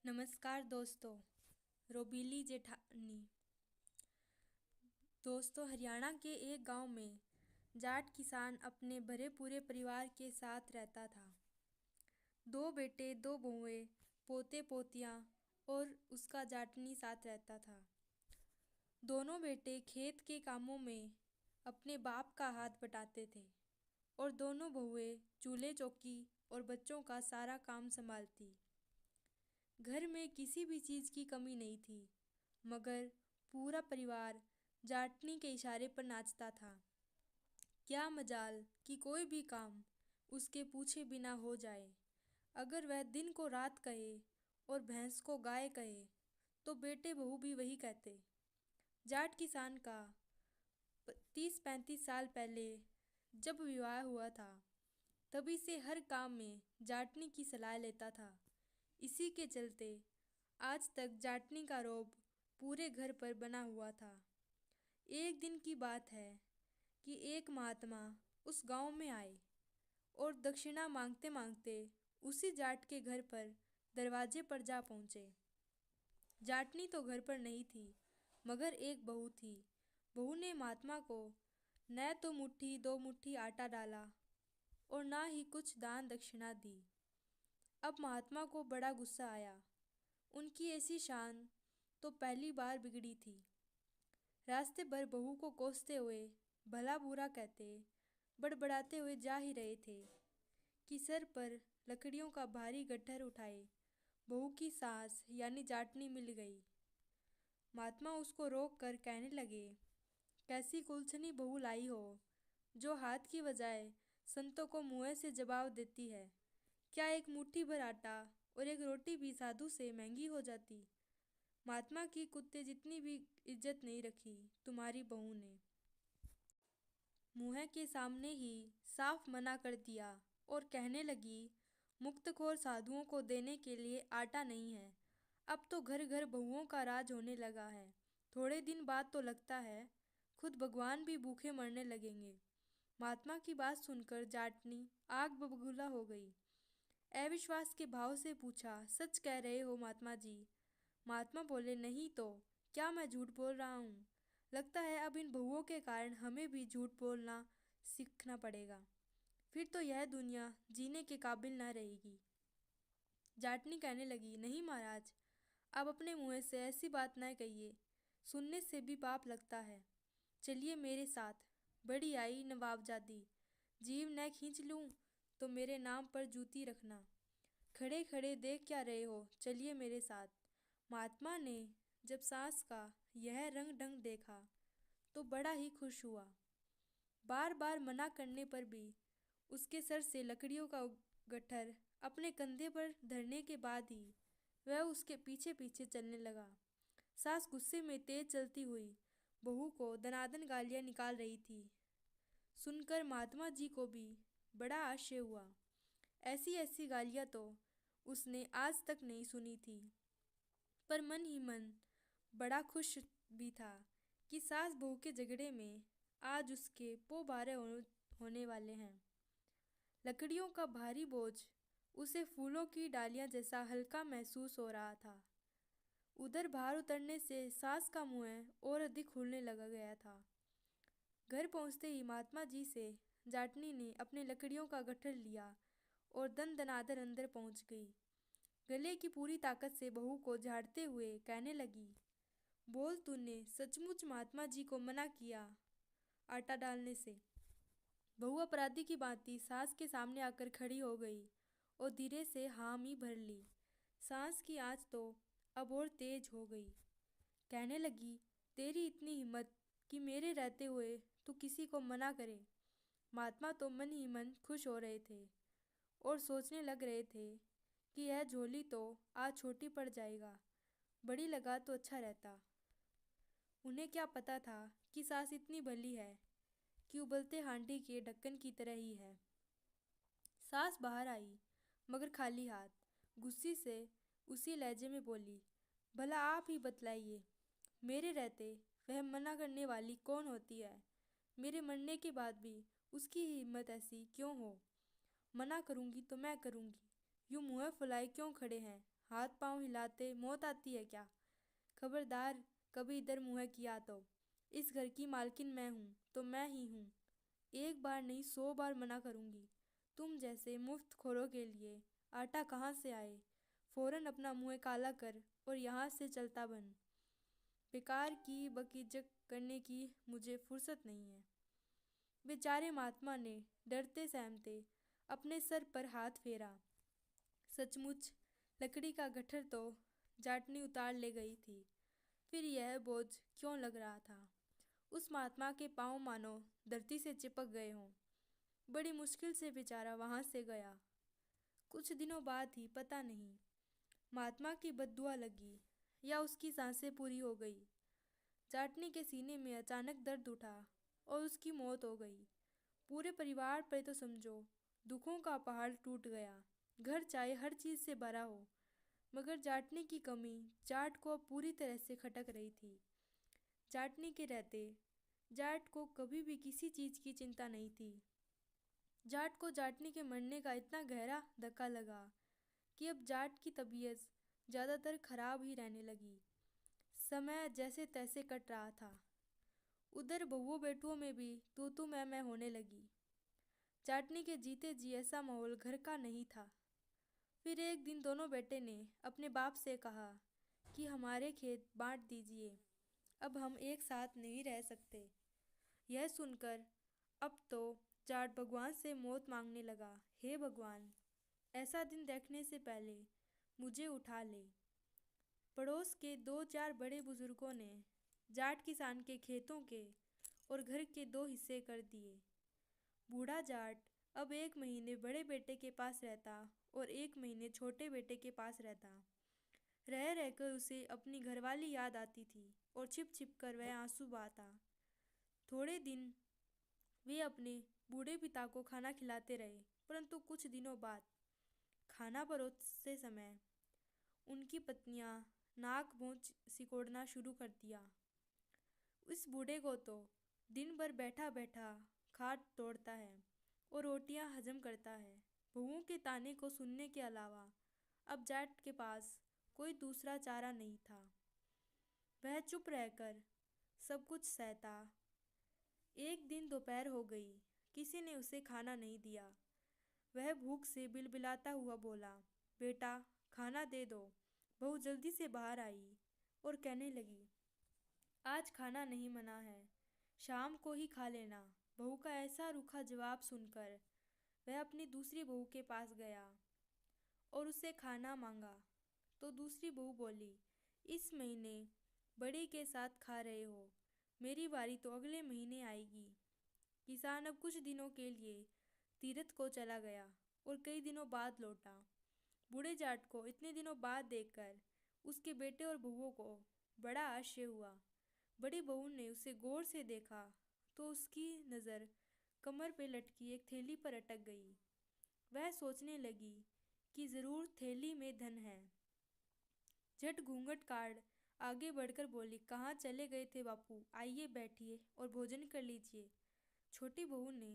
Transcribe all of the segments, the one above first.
नमस्कार दोस्तों। रोबीली जेठानी। दोस्तों, हरियाणा के एक गांव में जाट किसान अपने भरे पूरे परिवार के साथ रहता था। 2 बेटे, 2 बहुएं, पोते पोतियां और उसका जाटनी साथ रहता था। दोनों बेटे खेत के कामों में अपने बाप का हाथ बटाते थे और दोनों बहुएं चूल्हे चौकी और बच्चों का सारा काम संभालती। घर में किसी भी चीज़ की कमी नहीं थी, मगर पूरा परिवार जाटनी के इशारे पर नाचता था। क्या मजाल कि कोई भी काम उसके पूछे बिना हो जाए। अगर वह दिन को रात कहे और भैंस को गाय कहे तो बेटे बहू भी वही कहते। जाट किसान का 30-35 साल पहले जब विवाह हुआ था, तभी से हर काम में जाटनी की सलाह लेता था। इसी के चलते आज तक जाटनी का रौब पूरे घर पर बना हुआ था। एक दिन की बात है कि एक महात्मा उस गांव में आए और दक्षिणा मांगते मांगते उसी जाट के घर पर दरवाजे पर जा पहुँचे। जाटनी तो घर पर नहीं थी, मगर एक बहू थी। बहू ने महात्मा को न तो मुट्ठी 2 मुट्ठी आटा डाला और ना ही कुछ दान दक्षिणा दी। अब महात्मा को बड़ा गुस्सा आया। उनकी ऐसी शान तो पहली बार बिगड़ी थी। रास्ते भर बहू को कोसते हुए, भला बुरा कहते, बड़बड़ाते हुए जा ही रहे थे कि सर पर लकड़ियों का भारी गट्ठर उठाए बहू की सास यानी जाटनी मिल गई। महात्मा उसको रोक कर कहने लगे, कैसी कुलछनी बहू लाई हो, जो हाथ की बजाय संतों को मुँह से जवाब देती है। क्या एक मुट्ठी भर आटा और एक रोटी भी साधु से महंगी हो जाती। महात्मा की कुत्ते जितनी भी इज्जत नहीं रखी तुम्हारी बहू ने। मुँह के सामने ही साफ मना कर दिया और कहने लगी, मुक्तखोर साधुओं को देने के लिए आटा नहीं है। अब तो घर घर बहुओं का राज होने लगा है। थोड़े दिन बाद तो लगता है खुद भगवान भी भूखे मरने लगेंगे। महात्मा की बात सुनकर जाटनी आग बबूला हो गई। अविश्वास के भाव से पूछा, सच कह रहे हो महात्मा जी। महात्मा बोले, नहीं तो क्या मैं झूठ बोल रहा हूँ। लगता है अब इन बहुओं के कारण हमें भी झूठ बोलना सीखना पड़ेगा, फिर तो यह दुनिया जीने के काबिल न रहेगी। जाटनी कहने लगी, नहीं महाराज, अब अपने मुँह से ऐसी बात न कहिए, सुनने से भी पाप लगता है। चलिए मेरे साथ। बड़ी आई नवाबजादी, जीव न खींच लूँ तो मेरे नाम पर जूती रखना। खड़े खड़े देख क्या रहे हो, चलिए मेरे साथ। महात्मा ने जब सास का यह रंग ढंग देखा तो बड़ा ही खुश हुआ। बार बार मना करने पर भी उसके सर से लकड़ियों का गट्ठर अपने कंधे पर धरने के बाद ही वह उसके पीछे पीछे चलने लगा। सास गुस्से में तेज चलती हुई बहू को दनादन गालियां निकाल रही थी। सुनकर महात्मा जी को भी बड़ा आश्चर्य हुआ। ऐसी ऐसी गालियां तो उसने आज तक नहीं सुनी थी, पर मन ही मन बड़ा खुश भी था कि सास बहू के झगड़े में आज उसके भारे होने वाले हैं। लकड़ियों का भारी बोझ उसे फूलों की डालियां जैसा हल्का महसूस हो रहा था। उधर भार उतरने से सास का मुंह और अधिक खुलने लगा गया था। घर पहुंचते ही महात्मा जी से जाटनी ने अपने लकड़ियों का गट्ठर लिया और दन दनादन अंदर पहुंच गई। गले की पूरी ताकत से बहू को झाड़ते हुए कहने लगी, बोल, तूने सचमुच महात्मा जी को मना किया आटा डालने से। बहू अपराधी की भांति सास के सामने आकर खड़ी हो गई और धीरे से हामी भर ली। सास की आंच तो अब और तेज हो गई। कहने लगी, तेरी इतनी हिम्मत कि मेरे रहते हुए तू किसी को मना करे। महात्मा तो मन ही मन खुश हो रहे थे और सोचने लग रहे थे कि यह झोली तो आज छोटी पड़ जाएगा, बड़ी लगा तो अच्छा रहता। उन्हें क्या पता था कि सास इतनी भली है कि उबलते हांडी के ढक्कन की तरह ही है। सास बाहर आई, मगर खाली हाथ। गुस्से से उसी लहजे में बोली, भला आप ही बतलाइए, मेरे रहते वह मना करने वाली कौन होती है। मेरे मरने के बाद भी उसकी हिम्मत ऐसी क्यों हो। मना करूँगी तो मैं करूँगी, यूं मुँह फुलाए क्यों खड़े हैं? हाथ पांव हिलाते मौत आती है क्या? खबरदार, कभी इधर मुँह किया तो इस घर की मालकिन मैं हूँ तो मैं ही हूँ। एक बार नहीं 100 बार मना करूँगी। तुम जैसे मुफ्त खोरों के लिए आटा कहाँ से आए? फौरन अपना मुँह काला कर और यहाँ से चलता बन। बेकार की बकीजक करने की मुझे फुर्सत नहीं है। बेचारे महात्मा ने डरते सहमते अपने सर पर हाथ फेरा। सचमुच लकड़ी का गट्ठर तो जाटनी उतार ले गई थी, फिर यह बोझ क्यों लग रहा था? उस महात्मा के पांव मानो धरती से चिपक गए हों। बड़ी मुश्किल से बेचारा वहां से गया। कुछ दिनों बाद ही पता नहीं महात्मा की बद्दुआ लगी या उसकी सांसें पूरी हो गई। जाटनी के सीने में अचानक दर्द उठा और उसकी मौत हो गई। पूरे परिवार पर तो समझो दुखों का पहाड़ टूट गया। घर चाहे हर चीज से भरा हो, मगर जाटनी की कमी जाट को अब पूरी तरह से खटक रही थी। जाटनी के रहते जाट को कभी भी किसी चीज की चिंता नहीं थी। जाट को जाटनी के मरने का इतना गहरा धक्का लगा कि अब जाट की तबीयत ज़्यादातर खराब ही रहने लगी। समय जैसे तैसे कट रहा था। उधर बहुओं बेटुओं में भी तू मैं होने लगी। जाटनी के जीते जी ऐसा माहौल घर का नहीं था। फिर एक दिन दोनों बेटे ने अपने बाप से कहा कि हमारे खेत बांट दीजिए, अब हम एक साथ नहीं रह सकते। यह सुनकर अब तो जाट भगवान से मौत मांगने लगा। हे भगवान, ऐसा दिन देखने से पहले मुझे उठा ले। पड़ोस के 2-4 बड़े बुजुर्गों ने जाट किसान के खेतों के और घर के 2 हिस्से कर दिए। बूढ़ा जाट अब 1 महीने बड़े बेटे के पास रहता और 1 महीने छोटे बेटे के पास रहता। रह रहकर उसे अपनी घरवाली याद आती थी और छिप छिप कर वह आंसू बहाता। थोड़े दिन वे अपने बूढ़े पिता को खाना खिलाते रहे, परंतु कुछ दिनों बाद खाना परोसते समय उनकी पत्नियां नाक भौं सिकोड़ना शुरू कर दिया। इस बूढ़े को तो दिन भर बैठा बैठा खाट तोड़ता है और रोटियां हजम करता है। बहुओं के ताने को सुनने के अलावा अब जाट के पास कोई दूसरा चारा नहीं था। वह चुप रहकर सब कुछ सहता। एक दिन दोपहर हो गई, किसी ने उसे खाना नहीं दिया। वह भूख से बिलबिलाता हुआ बोला, बेटा खाना दे दो। बहू जल्दी से बाहर आई और कहने लगी, आज खाना नहीं मना है, शाम को ही खा लेना। बहू का ऐसा रूखा जवाब सुनकर वह अपनी दूसरी बहू के पास गया और उससे खाना मांगा। तो दूसरी बहू बोली, इस महीने बड़ी के साथ खा रहे हो, मेरी बारी तो अगले महीने आएगी। किसान अब कुछ दिनों के लिए तीरथ को चला गया और कई दिनों बाद लौटा। बूढ़े जाट को इतने दिनों बाद देखकर उसके बेटे और बहुओं को बड़ा आश्चर्य हुआ। बड़ी बहू ने उसे गौर से देखा तो उसकी नज़र कमर पे लटकी एक थैली पर अटक गई। वह सोचने लगी कि ज़रूर थैली में धन है। झट घूंघट काट आगे बढ़कर बोली, कहाँ चले गए थे बापू? आइए बैठिए और भोजन कर लीजिए। छोटी बहू ने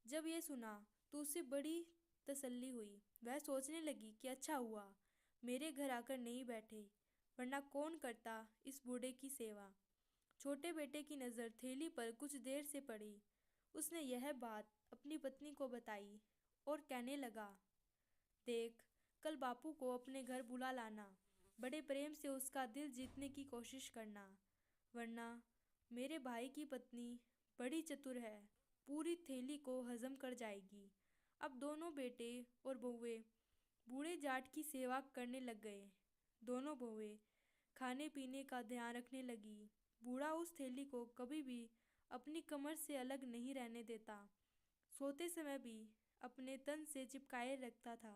जब ये सुना तो उसे बड़ी तसल्ली हुई। वह सोचने लगी कि अच्छा हुआ मेरे घर आकर नहीं बैठे, वरना कौन करता इस बूढ़े की सेवा। छोटे बेटे की नज़र थैली पर कुछ देर से पड़ी। उसने यह बात अपनी पत्नी को बताई और कहने लगा, देख, कल बापू को अपने घर बुला लाना, बड़े प्रेम से उसका दिल जीतने की कोशिश करना, वरना मेरे भाई की पत्नी बड़ी चतुर है, पूरी थैली को हजम कर जाएगी। अब दोनों बेटे और बहुएं बूढ़े जाट की सेवा करने लग गए। दोनों बहुएं खाने पीने का ध्यान रखने लगी। बूढ़ा उस थैली को कभी भी अपनी कमर से अलग नहीं रहने देता, सोते समय भी अपने तन से चिपकाए रखता था।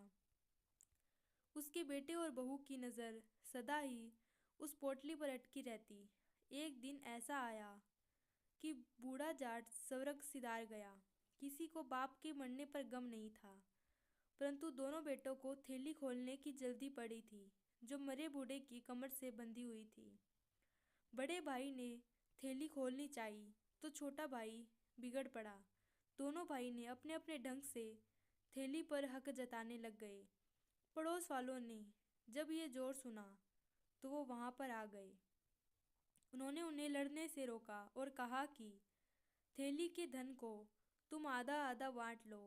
उसके बेटे और बहू की नज़र सदा ही उस पोटली पर अटकी रहती। एक दिन ऐसा आया कि बूढ़ा जाट स्वर्ग सिधार गया। किसी को बाप के मरने पर गम नहीं था, परंतु दोनों बेटों को थैली खोलने की जल्दी पड़ी थी जो मरे बूढ़े की कमर से बंधी हुई थी। बड़े भाई ने थैली खोलनी चाहिए तो छोटा भाई बिगड़ पड़ा। दोनों भाई ने अपने अपने ढंग से थैली पर हक जताने लग गए। पड़ोस वालों ने जब ये जोर सुना तो वो वहाँ पर आ गए। उन्होंने उन्हें लड़ने से रोका और कहा कि थैली के धन को तुम आधा आधा बांट लो,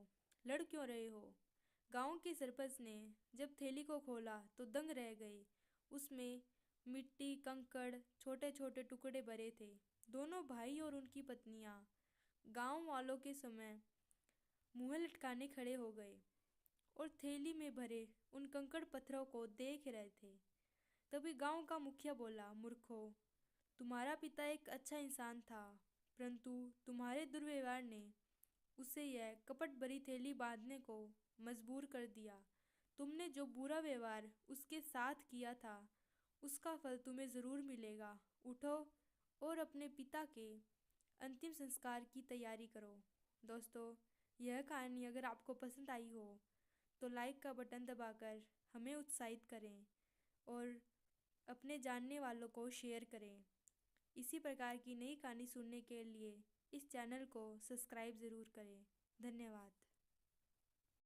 लड़ क्यों रहे हो। गांव के सरपंच ने जब थैली को खोला तो दंग रह गए। उसमें मिट्टी, कंकड़, छोटे छोटे टुकड़े भरे थे। दोनों भाई और उनकी पत्नियां गांव वालों के समय मुंह लटकाने खड़े हो गए और थैली में भरे उन कंकड़ पत्थरों को देख रहे थे। तभी गांव का मुखिया बोला, मूर्खों, तुम्हारा पिता एक अच्छा इंसान था, परंतु तुम्हारे दुर्व्यवहार ने उसे यह कपट भरी थैली बांधने को मजबूर कर दिया। तुमने जो बुरा व्यवहार उसके साथ किया था उसका फल तुम्हें ज़रूर मिलेगा। उठो और अपने पिता के अंतिम संस्कार की तैयारी करो। दोस्तों, यह कहानी अगर आपको पसंद आई हो तो लाइक का बटन दबाकर हमें उत्साहित करें और अपने जानने वालों को शेयर करें। इसी प्रकार की नई कहानी सुनने के लिए इस चैनल को सब्सक्राइब ज़रूर करें। धन्यवाद।